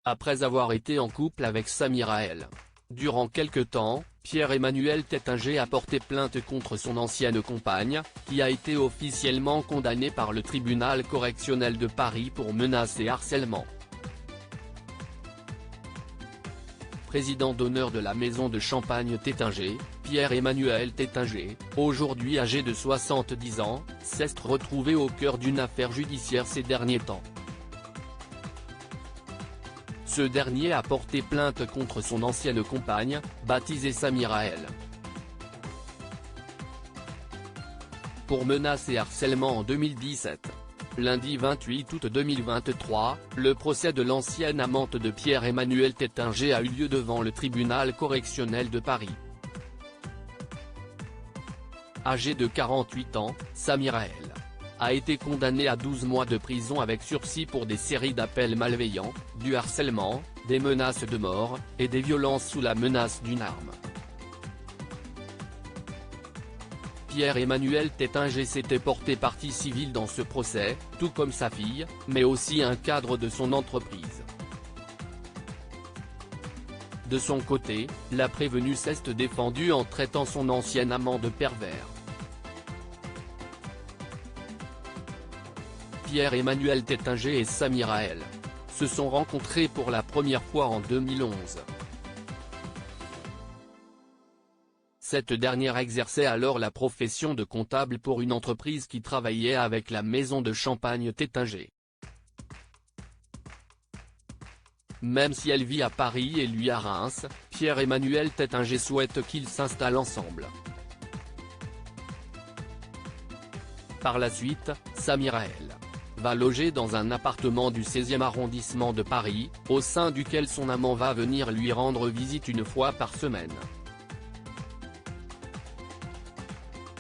après avoir été en couple avec Samira El. Durant quelque temps, Pierre-Emmanuel Tettinger a porté plainte contre son ancienne compagne, qui a été officiellement condamnée par le tribunal correctionnel de Paris pour menaces et harcèlement. Président d'honneur de la maison de champagne Tettinger, Pierre-Emmanuel Tettinger, aujourd'hui âgé de 70 ans, s'est retrouvé au cœur d'une affaire judiciaire ces derniers temps. Ce dernier a porté plainte contre son ancienne compagne, baptisée Samira El. Pour menaces et harcèlement en 2017. Lundi 28 août 2023, le procès de l'ancienne amante de Pierre-Emmanuel Tettinger a eu lieu devant le tribunal correctionnel de Paris. Âgée de 48 ans, Samira El a été condamnée à 12 mois de prison avec sursis pour des séries d'appels malveillants, du harcèlement, des menaces de mort, et des violences sous la menace d'une arme. Pierre-Emmanuel Tettinger s'était porté partie civile dans ce procès, tout comme sa fille, mais aussi un cadre de son entreprise. De son côté, la prévenue s'est défendue en traitant son ancien amant de pervers. Pierre-Emmanuel Tettinger et Samira El se sont rencontrés pour la première fois en 2011. Cette dernière exerçait alors la profession de comptable pour une entreprise qui travaillait avec la maison de champagne Tettinger. Même si elle vit à Paris et lui à Reims, Pierre-Emmanuel Tettinger souhaite qu'ils s'installent ensemble. Par la suite, Samira El va loger dans un appartement du 16e arrondissement de Paris, au sein duquel son amant va venir lui rendre visite une fois par semaine.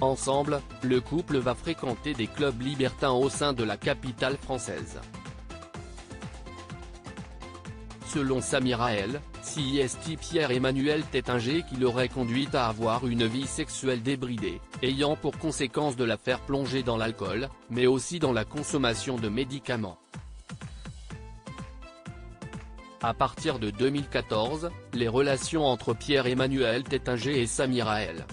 Ensemble, le couple va fréquenter des clubs libertins au sein de la capitale française. Selon Samira El, c'est Pierre-Emmanuel Tettinger qui l'aurait conduite à avoir une vie sexuelle débridée, ayant pour conséquence de la faire plonger dans l'alcool, mais aussi dans la consommation de médicaments. À partir de 2014, les relations entre Pierre-Emmanuel Tettinger et Samira El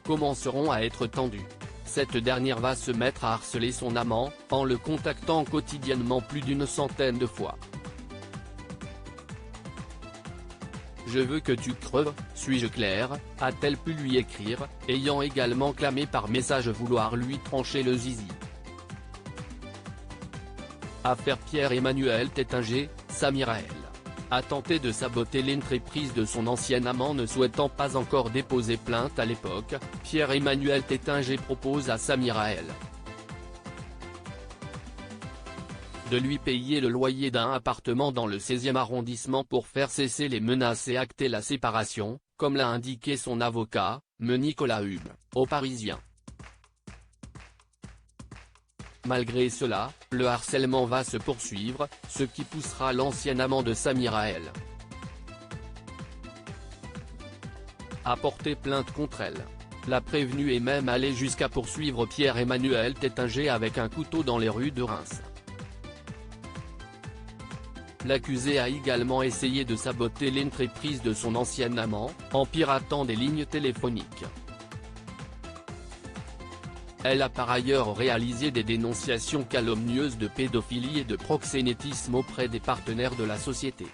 commenceront à être tendues. Cette dernière va se mettre à harceler son amant, en le contactant quotidiennement plus d'une centaine de fois. « Je veux que tu creves, suis-je clair ?» a-t-elle pu lui écrire, ayant également clamé par message vouloir lui trancher le zizi. Affaire Pierre-Emmanuel Tettinger, Samira El a tenté de saboter l'entreprise de son ancien amant ne souhaitant pas encore déposer plainte à l'époque. Pierre-Emmanuel Tettinger propose à Samira El de lui payer le loyer d'un appartement dans le 16e arrondissement pour faire cesser les menaces et acter la séparation, comme l'a indiqué son avocat, me Nicolas Hube, au Parisien. Malgré cela, le harcèlement va se poursuivre, ce qui poussera l'ancien amant de Samira El à porter plainte contre elle. La prévenue est même allée jusqu'à poursuivre Pierre-Emmanuel Tettinger avec un couteau dans les rues de Reims. L'accusé a également essayé de saboter l'entreprise de son ancien amant, en piratant des lignes téléphoniques. Elle a par ailleurs réalisé des dénonciations calomnieuses de pédophilie et de proxénétisme auprès des partenaires de la société.